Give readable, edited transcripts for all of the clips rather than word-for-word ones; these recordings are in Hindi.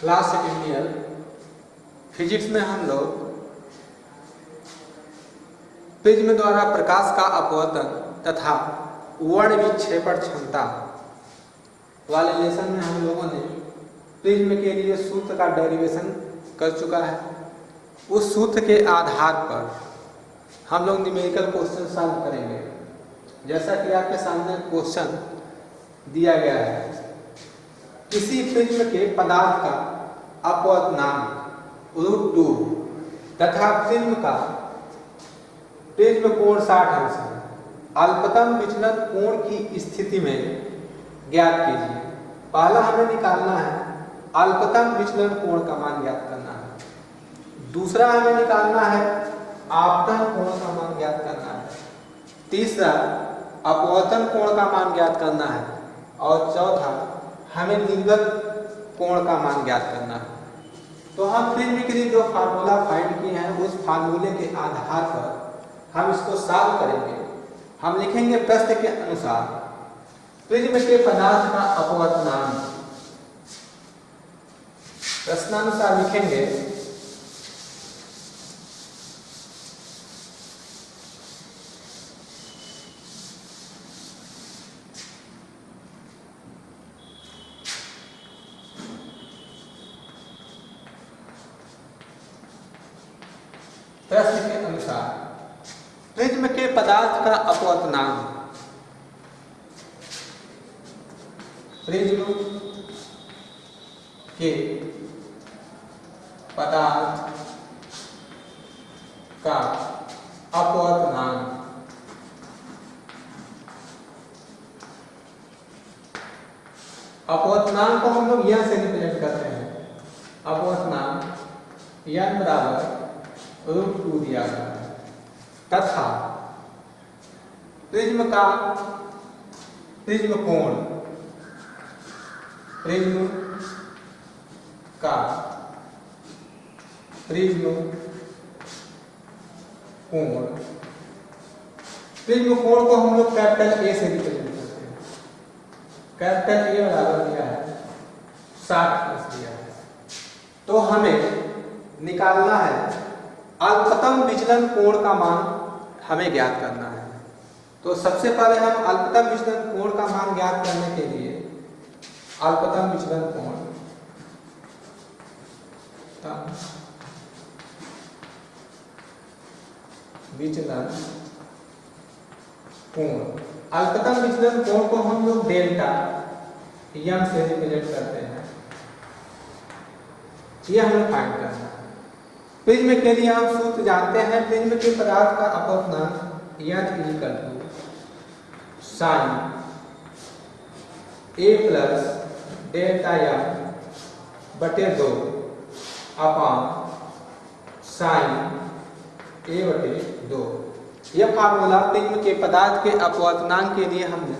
क्लास सेकेंड ईयर फिजिक्स में हम लोग प्रिज्म द्वारा प्रकाश का अपवर्तन तथा वर्ण विक्षेपण क्षमता वाले लेसन में हम लोगों ने प्रिज्म के लिए सूत्र का डेरिवेशन कर चुका है। उस सूत्र के आधार पर हम लोग न्यूमेरिकल क्वेश्चन सॉल्व करेंगे। जैसा कि आपके सामने क्वेश्चन दिया गया है, किसी प्रिज्म के पदार्थ का अपवर्तनांक √2 तथा प्रिज्म कोण 60 अंश है। अल्पतम विचलन कोण की स्थिति में ज्ञात कीजिए। पहला हमें निकालना है अल्पतम विचलन कोण का मान ज्ञात करना है। दूसरा हमें निकालना है आपतन कोण का मान ज्ञात करना है। तीसरा अपवर्तन कोण का मान ज्ञात करना है और चौथा हमें निर्गत कोण का मान ज्ञात करना है। तो हम प्रिज्म के लिए जो फार्मूला फाइंड किए हैं उस फार्मूले के आधार पर हम इसको सॉल्व करेंगे। हम लिखेंगे प्रश्न के अनुसार प्रिज्म के पदार्थ का अपवर्तनांक। प्रश्नानुसार लिखेंगे प्रश्न के अनुसार प्रिज्म के पदार्थ का अपवर्तनांक। प्रिज्म के पदार्थ का अपवर्तनांक अपवर्तनांक को हम लोग यहां से रिप्रेजेंट करते हैं। अपवर्तनांक n बराबर √2 दिया गया है तथा प्रिज्म कोण प्रिज्म कोण को हम लोग कैपिटल ए से रिप्रेजेंट करते हैं। कैपिटल ए बराबर दिया है 60 अंश दिया है। तो हमें निकालना है अल्पतम विचलन कोण का मान हमें ज्ञात करना है। तो सबसे पहले हम अल्पतम विचलन कोण का मान ज्ञात करने के लिए अल्पतम विचलन कोण अल्पतम विचलन कोण को हम लोग डेल्टा यम से रिप्रेजेंट करते हैं। यह हमें फाइंड करना है। प्रिज्म के लिए हम सूत्र जानते हैं। प्रिज्म के पदार्थ का अपवर्तनांक n sin a plus delta m बटे 2 अपान sin a बटे 2। यह फार्मूला प्रिज्म के पदार्थ के अपवर्तनांक के लिए हमने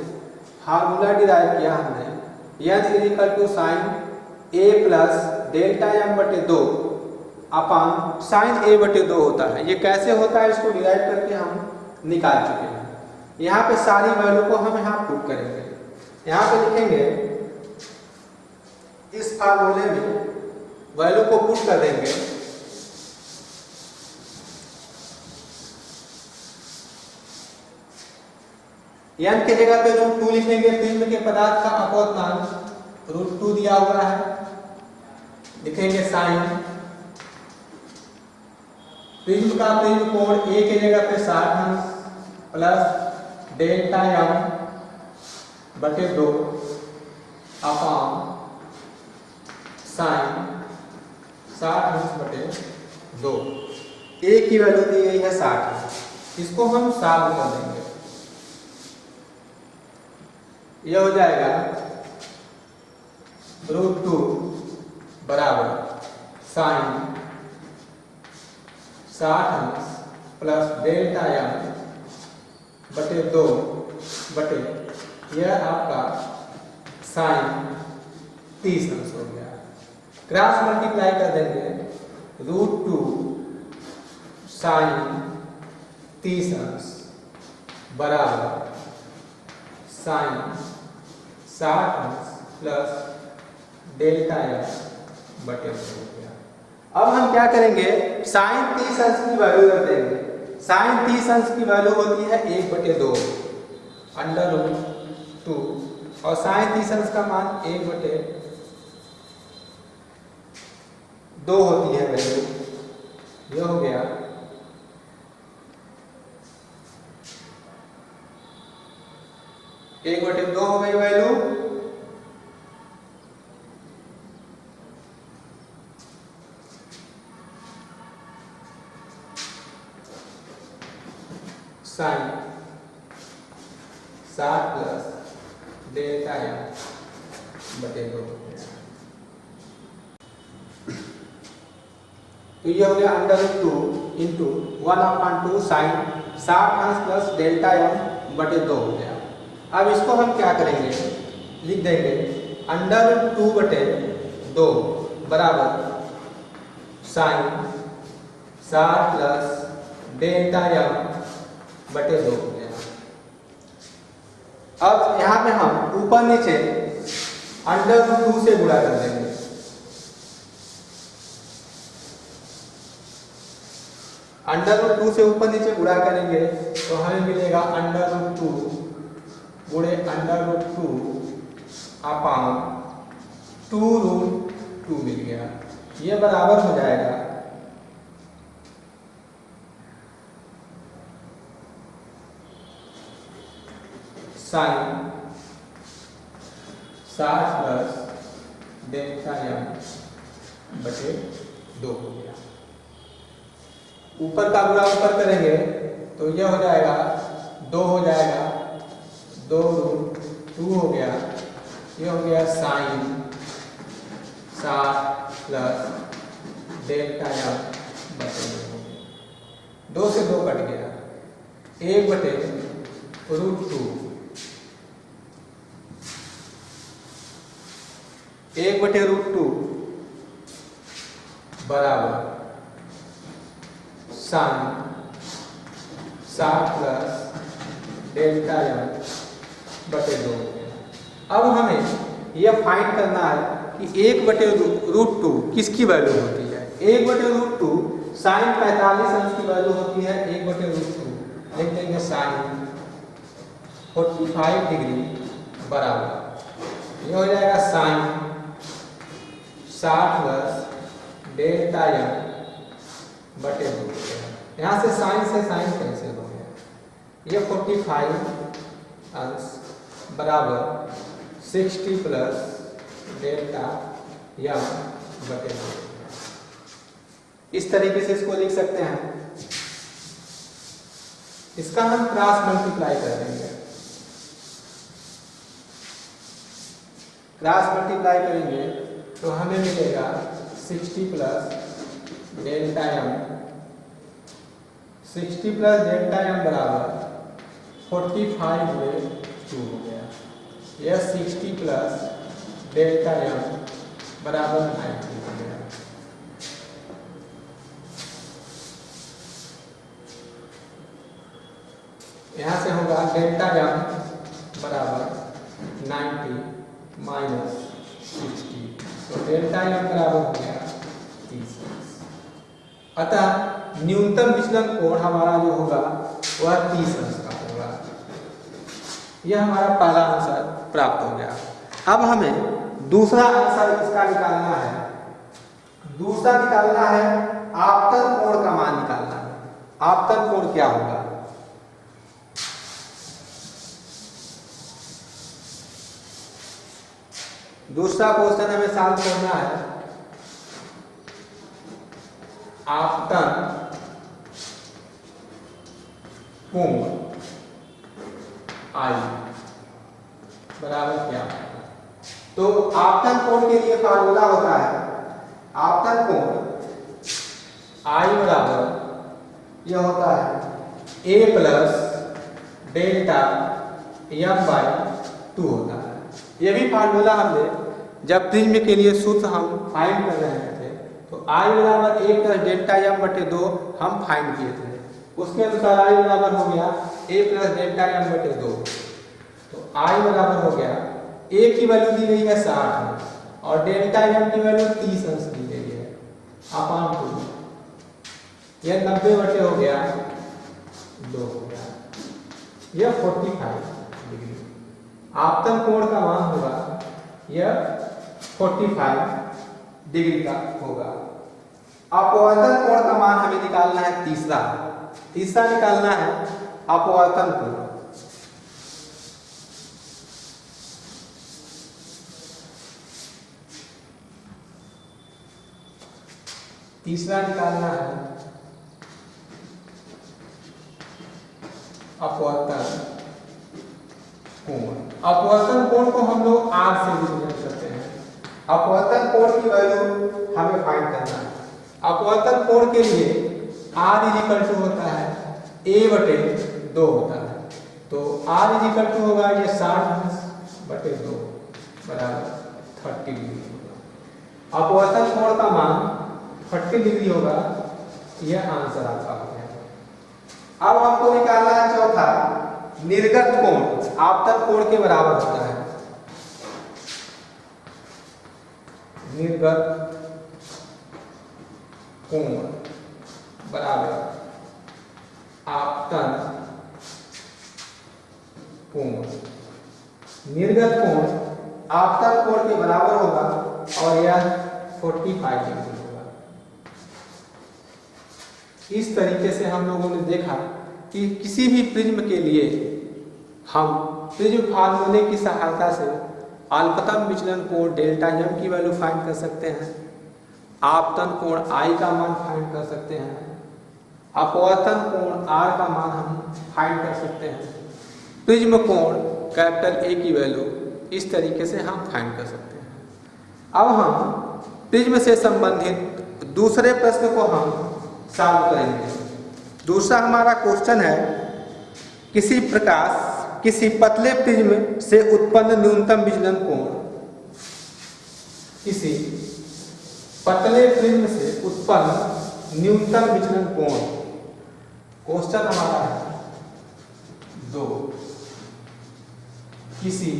फार्मूला डिराइव किया। हमने n sin a plus delta m बटे 2 अपान साइन a बटे 2 होता है। ये कैसे होता है इसको डिराइव करके हम निकाल चुके हैं। यहाँ पे सारी वैल्यू को हम यहाँ पुट करेंगे। यहाँ पे लिखेंगे इस फार्मूले में वैल्यू को पुट कर देंगे। n के जगह पे √2 लिखेंगे। प्रिज्म के पदार्थ का अपवर्तनांक √2 दिया हुआ है। लिखेंगे साइन प्रिज्म कोण a के जगह पे 60 अंश प्लस डेल्टा m बटे 2 अपान साइन 60 अंश बटे 2। a की वैल्यू दी गई है 60। इसको हम सॉल्व कर देंगे। यह हो जाएगा √2 बराबर साइन 60 अंश प्लस डेल्टा m बटे 2 बटे यह आपका साइन 30 अंश हो गया। क्रॉस मल्टीप्लाई कर देंगे। √2 साइन 30 अंश बराबर साइन 60 अंश प्लस डेल्टा m बटे 2 हो गया। अब हम क्या करेंगे, साइन 30 अंश की वैल्यू रख देंगे। साइन 30 अंश की वैल्यू होती है 1/2 अंडर रूट 2 और साइन 30 अंश का मान 1/2 होती है वैल्यू। ये हो गया। एक बटे 2 हो गई value. Sine 60 plus delta M बटे 2। तो ये हो गया अंडर रूट 2 इंटू 1/2 साइन 60 अंश प्लस डेल्टा एम बटे 2 हो गया। अब इसको हम क्या करेंगे, लिख देंगे अंडर रूट 2 बटे 2 बराबर साइन 60 प्लस डेल्टा एम बटे 2 हो गया। अब यहाँ पे हम ऊपर नीचे अंडर रूट 2 से गुणा कर देंगे। अंडर रूट 2 से ऊपर नीचे गुणा करेंगे तो हमें मिलेगा अंडर रूट 2 गुणे अंडर रूट 2 अपॉन 2 रूट 2 मिल गया। ये बराबर हो जाएगा साइन 60 प्लस डेल्टा एम बटे 2 हो गया। ऊपर का गुणा ऊपर करेंगे तो यह हो जाएगा 2 हो जाएगा 2 रूट 2 हो गया। ये हो गया साइन 60 प्लस डेल्टा एम बटे 2 हो गया। 2 से 2 कट गया। 1 बटे रूट 2 1 बटे रूट 2 बराबर साइन 60 प्लस डेल्टा एम बटे 2 हो गया। अब हमें यह फाइंड करना है कि 1 बटे रूट 2 किसकी वैल्यू होती है। 1 बटे रूट 2 साइन 45 अंश की वैल्यू होती है 1 बटे रूट 2। लिख देंगे साइन 45 डिग्री बराबर ये हो जाएगा साइन 60 प्लस डेल्टा एम बटे 2। यहाँ से साइन कैंसिल हो गया। ये 45 अंश बराबर 60 प्लस डेल्टा एम बटे 2। इस तरीके से इसको लिख सकते हैं। इसका हम क्रॉस मल्टीप्लाई कर देंगे। क्रॉस मल्टीप्लाई करेंगे तो हमें मिलेगा 60 plus delta M 60 plus delta M बराबर 45 हुए 2 हो गया। यह 60 प्लस डेल्टा एम बराबर 90 हो गया। यहाँ से होगा डेल्टा एम बराबर 90 माइनस 60 तो डेल्टा एम बराबर हो गया 30। अतः न्यूनतम विचलन कोण हमारा जो होगा वह 30 अंश का होगा। यह हमारा पहला आंसर प्राप्त हो गया। अब हमें दूसरा आंसर इसका निकालना है। दूसरा निकालना है आपतन कोण का मान निकालना है। आपतन कोण क्या होगा। दूसरा क्वेश्चन हमें सॉल्व करना है। आपतन कोण आई बराबर क्या है। तो आपतन कोण के लिए फार्मूला होता है आपतन कोण आई बराबर यह होता है ए प्लस डेल्टा एम बाई 2 होता है। यह भी फार्मूला हमने जब प्रिज्म के लिए सूत्र हम फाइंड कर रहे थे तो आई बराबर 1 प्लस डेल्टा एम बटे 2 हम फाइंड किए थे। उसके अनुसार आई बराबर हो गया ए प्लस डेल्टा एम बटे 2। तो आई बराबर हो गया ए की वैल्यू दी गई है 60 और डेल्टा एम की वैल्यू 30 अंश दी गई है अपान 2। यह 90 बटे हो गया 2 हो गया, यह 45 डिग्री। आपतन कोण का मान होगा यह 45 डिग्री का होगा। अपवर्तन कोण का मान हमें निकालना है तीसरा निकालना है अपवर्तन कोण। तीसरा निकालना है अपवर्तन कोण। अपवर्तन कोण को हम लोग R से रिप्रेजेंट करते हैं। अपवर्तन कोण की वैल्यू हमें फाइंड करना है। अपवर्तन कोण के लिए R इजिकल टू होता है A/2 होता है, तो R इजिकल टू होगा ये 60/2 बराबर 30 डिग्री होगा। अपवर्तन कोण का मान 30 डिग्री होगा, यह आंसर आपका हो गया। अब हमको निकालना है चौथा निर्गत कोण। आपतन कोण के बराबर होता है निर्गत कोण बराबर आपतन कोण। निर्गत कोण आपतन कोण के बराबर होगा और यह 45 डिग्री होगा। इस तरीके से हम लोगों ने देखा कि किसी भी प्रिज्म के लिए हम प्रिज्म फार्मूले की सहायता से अल्पतम विचलन कोण डेल्टा एम की वैल्यू फाइंड कर सकते हैं, आपतन कोण आई का मान फाइंड कर सकते हैं, अपवर्तन कोण आर का मान हम फाइंड कर सकते हैं, प्रिज्म कोण कैपिटल ए की वैल्यू इस तरीके से हम फाइंड कर सकते हैं। अब हम प्रिज्म से संबंधित दूसरे प्रश्न को हम सॉल्व करेंगे। दूसरा हमारा क्वेश्चन है किसी पतले प्रिज्म से उत्पन्न न्यूनतम विचलन कोण। किसी पतले प्रिज्म से उत्पन्न न्यूनतम विचलन कोण। क्वेश्चन हमारा है 2। किसी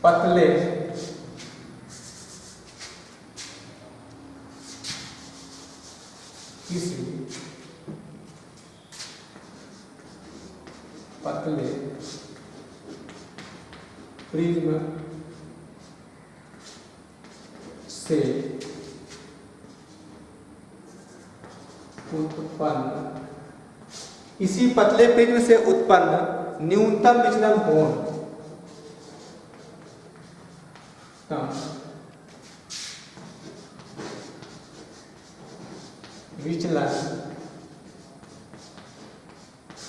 पतले प्रिज्म से उत्पन्न किसी पतले प्रिज्म से उत्पन्न न्यूनतम विचलन कोण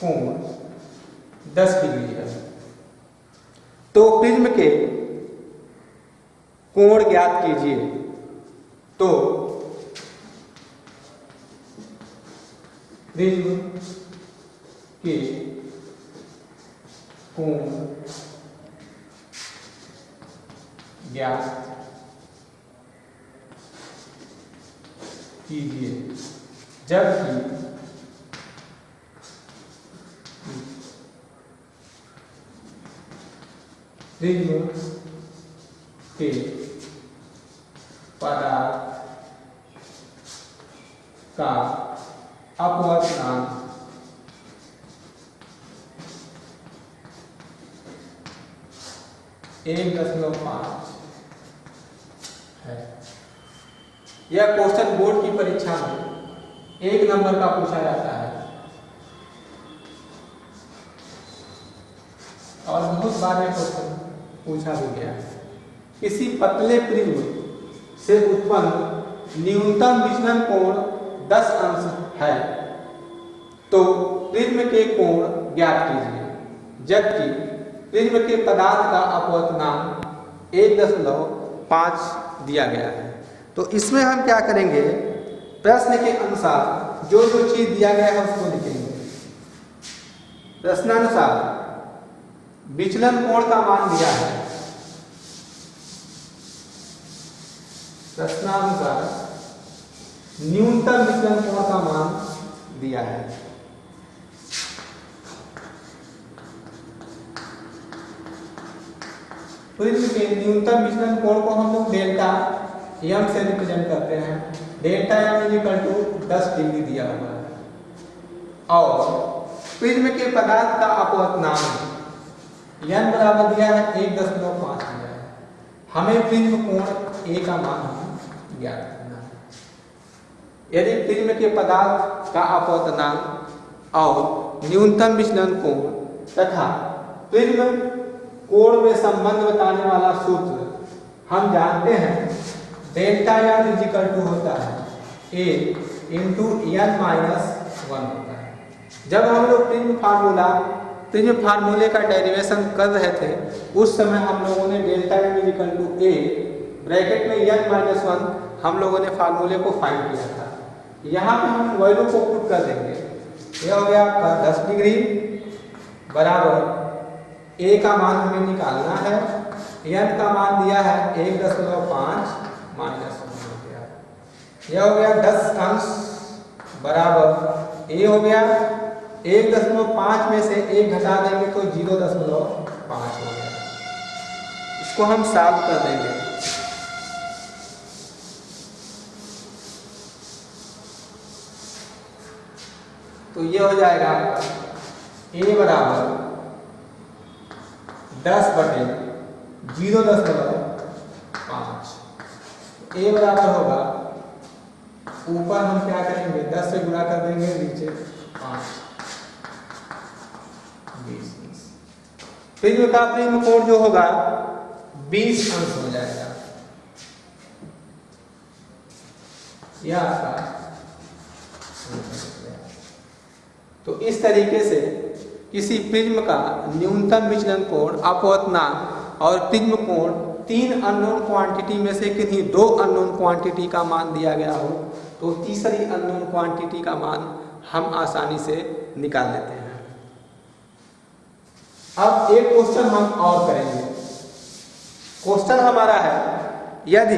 कोण 10 डिग्री है। तो प्रिज्म के कोण ज्ञात कीजिए। तो प्रिज्म के कोण ज्ञात कीजिए जबकि प्रिज्म के पदार्थ का अपवर्तनांक 1.5 है। यह क्वेश्चन बोर्ड की परीक्षा में 1 नंबर का पूछा जाता है और बहुत बार यह क्वेश्चन पूछा भी गया है। किसी पतले प्रिज्म से उत्पन्न न्यूनतम विचलन कोण 10 अंश है, तो प्रिज्म के कोण ज्ञात कीजिए जबकि प्रिज्म के पदार्थ का अपवर्तनांक 1.5 दिया गया है। तो इसमें हम क्या करेंगे, प्रश्न के अनुसार जो जो चीज दिया गया है उसको लिखेंगे। प्रश्नानुसार विचलन कोण का मान दिया है। प्रश्नानुसार न्यूनतम विचलन कोण का मान दिया है। प्रिज्म के न्यूनतम विचलन कोण को हम लोग डेल्टा एम से रिप्रेजेंट करते हैं। Delta M is equal to 10 degree दिया हुआ है और प्रिज्म के पदार्थ का अपवर्तनांक n बराबर दिया है 1.5 दिया है। हमें प्रिज्म कोण ए का मान ज्ञात करना है। यदि प्रिज्म के पदार्थ का अपवर्तनांक और न्यूनतम विचलन कोण तथा प्रिज्म कोण में संबंध बताने वाला सूत्र हम जानते हैं, delta N is equal to होता है ए इंटू एन माइनस 1 होता है। जब हम लोग प्रिज्म फार्मूले का डेरिवेशन कर रहे थे उस समय हम लोगों ने delta N is equal to A bracket में एन माइनस 1 हम लोगों ने फार्मूले को फाइंड किया था। यहाँ पे हम वैल्यू को पुट कर देंगे। यह हो गया आपका 10 डिग्री बराबर ए का मान हमें निकालना है, एन का मान दिया है 1.5 माइनस 1 हो गया। यह हो गया 10 अंश बराबर ए हो गया 1.5 में से 1 घटा देंगे तो 0.5 हो गया। इसको हम सॉल्व कर देंगे। तो ये हो जाएगा आपका ए बराबर 10 बटे 0.5। ए बराबर होगा, ऊपर हम क्या करेंगे 10 से गुणा कर देंगे, नीचे 5 20। प्रिज्म का प्रिज्म कोण जो होगा 20 अंश हो जाएगा। यह आपका तो इस तरीके से किसी प्रिज्म का न्यूनतम विचलन कोण, अपवर्तनांक और प्रिज्म कोण 3 अननोन क्वांटिटी में से किन्हीं 2 अननोन क्वांटिटी का मान दिया गया हो तो तीसरी अननोन क्वांटिटी का मान हम आसानी से निकाल लेते हैं। अब एक क्वेश्चन हम और करेंगे। क्वेश्चन हमारा है, यदि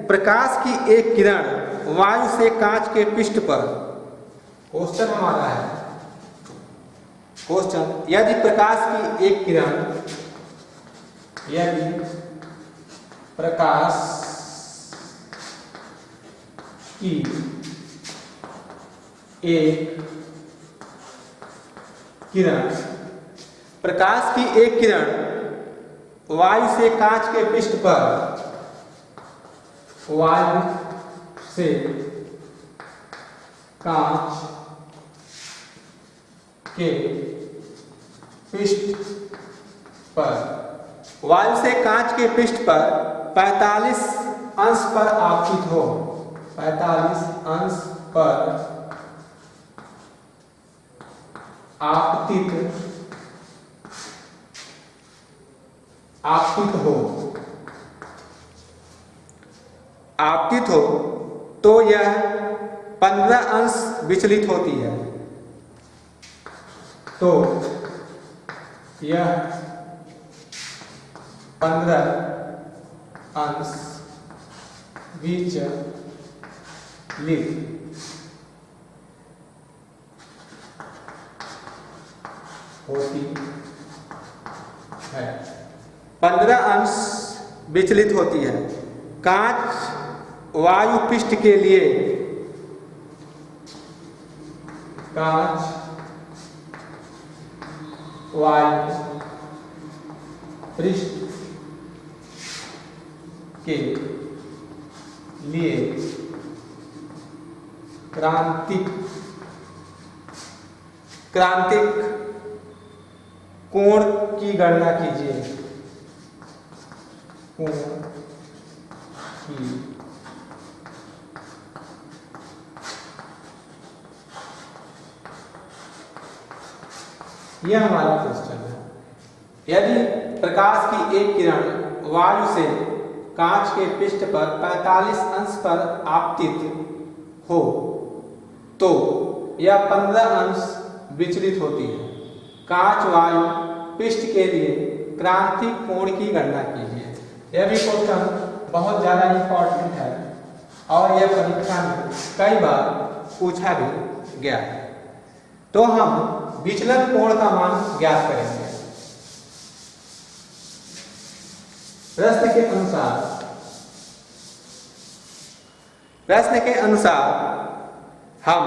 प्रकाश की एक किरण वायु से कांच के पृष्ठ पर, क्वेश्चन हमारा है क्वेश्चन, यदि प्रकाश की एक किरण, यदि प्रकाश की एक किरण, प्रकाश की एक किरण वायु से कांच के पृष्ठ पर, वायु से कांच के पृष्ठ पर, वायु से कांच के पृष्ठ पर 45 अंश पर आपतित हो, 45 अंश पर आपतित हो तो यह 15 अंश विचलित होती है। तो यह 15 अंश विचलित होती है, 15 अंश विचलित होती है। कांच वायु पृष्ठ के लिए, कांच वायु पृष्ठ के लिए क्रांतिक कोण की गणना कीजिए। कोण की यह हमारा क्वेश्चन है। यदि प्रकाश की एक किरण वायु से कांच के पृष्ठ पर 45 अंश पर आपतित हो तो यह 15 अंश विचलित होती है। कांच वायु पृष्ठ के लिए क्रांतिक कोण की गणना कीजिए। यह भी क्वेश्चन बहुत ज़्यादा इंपॉर्टेंट है और यह परीक्षा में कई बार पूछा भी गया है। तो हम विचलन कोण का मान ज्ञात करेंगे। प्रश्न के अनुसार हम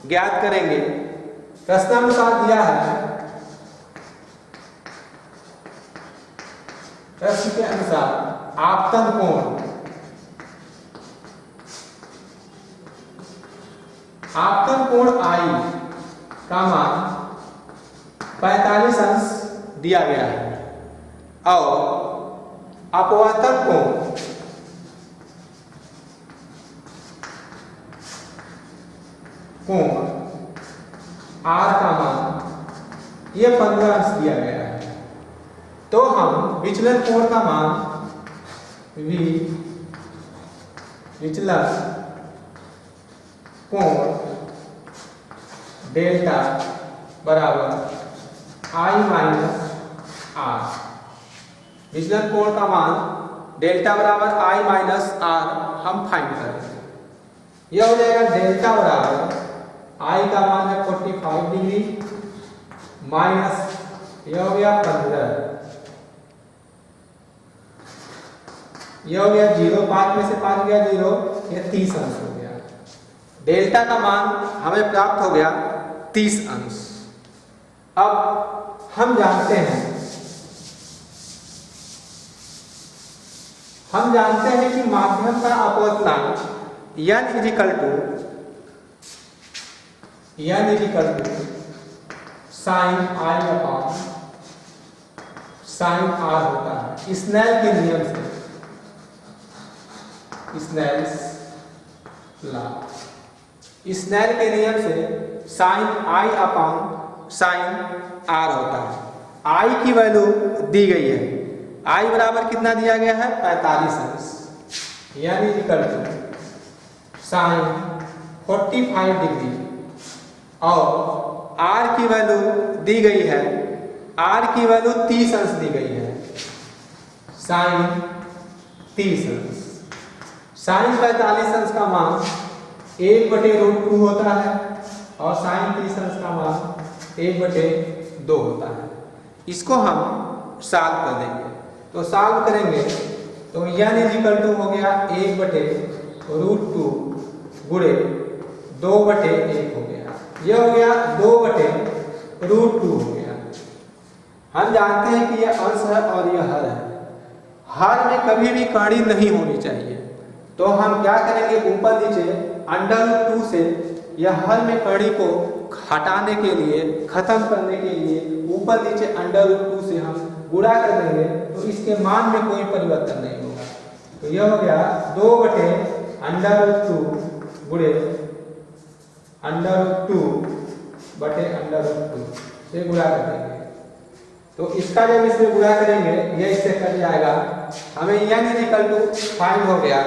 ज्ञात करेंगे। प्रश्नानुसार दिया है, प्रश्न के अनुसार आपतन कोण I का मान 45 अंश दिया गया है और अपवर्तन कोण R का मान ये 15 अंश दिया गया है। तो हम विचलन कोण का मान विचलन कोण डेल्टा बराबर I माइनस R, विचलन कोण का मान डेल्टा बराबर I माइनस R हम फाइंड करेंगे। यह हो जाएगा डेल्टा बराबर I का मान है 45 डिग्री माइनस यह हो गया 15, यह हो गया 0, 5 में से 5 गया 0, यह 30 अंश हो गया। डेल्टा का मान हमें प्राप्त हो गया 30 अंश। अब हम जानते हैं कि माध्यम का अपवर्तनांक n sin I upon sin R होता है। स्नेल के नियम से, स्नेल के नियम से sin I upon sin R होता है। I की वैल्यू दी गई है, I बराबर कितना दिया गया है 45 अंश, यानी sin 45 डिग्री और R की वैल्यू दी गई है, R की वैल्यू 30 अंश दी गई है, sin 30 अंश। sin 45 अंश का मान 1/√2 होता है और sin 30 अंश का मान 1/2 होता है। इसको हम सॉल्व कर देंगे। तो सॉल्व करेंगे तो n हो गया 1/√2 गुणे 2/1 हो गया, यह हो गया 2/√2 हो गया। हम जानते हैं कि यह अंश है और यह हर है। हर में कभी भी कड़ी नहीं होनी चाहिए, तो हम क्या करेंगे, ऊपर नीचे √2 से यह हर में कड़ी को हटाने के लिए, खत्म करने के लिए ऊपर नीचे √2 से हम गुणा कर देंगे, तो इसके मान में कोई परिवर्तन नहीं होगा। तो यह हो गया 2/√2 गुणे √2/√2 से गुणा कर देंगे। तो इसका जब इसमें गुणा करेंगे यह इससे कट जाएगा, हमें n फाइंड हो गया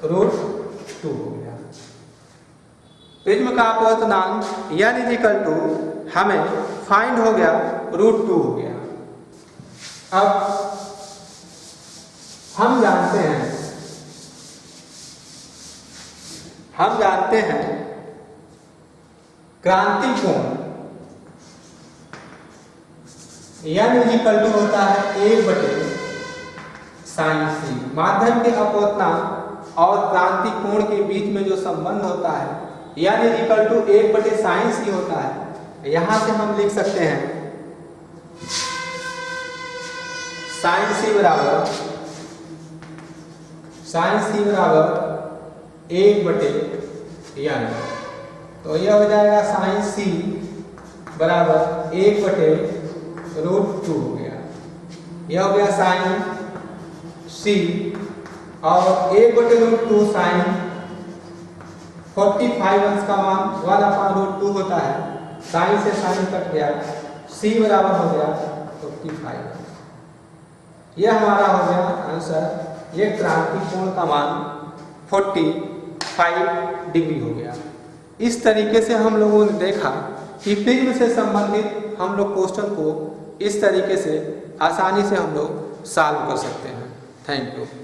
√2 हो गया। प्रिज्म का अपवर्तनांक n हमें फाइंड हो गया √2 हो गया। अब हम जानते हैं क्रांति कोण n होता है 1/sin c। माध्यम के अपवर्तनांक और क्रांति कोण के बीच में जो संबंध होता है n 1/sin c होता है। यहां से हम लिख सकते हैं sin c बराबर 1/n। तो यह हो जाएगा sin c बराबर 1/√2 हो गया, यह हो गया sin c और 1/√2 sin 45 अंश का मान 1/√2 होता है, sin से sin कट गया, c बराबर हो गया 45। यह हमारा हो गया आंसर। ये क्रांति कोण का मान 45 डिग्री हो गया। इस तरीके से हम लोगों ने देखा कि प्रिज्म से संबंधित हम लोग क्वेश्चन को इस तरीके से आसानी से हम लोग सॉल्व कर सकते हैं। Thank you.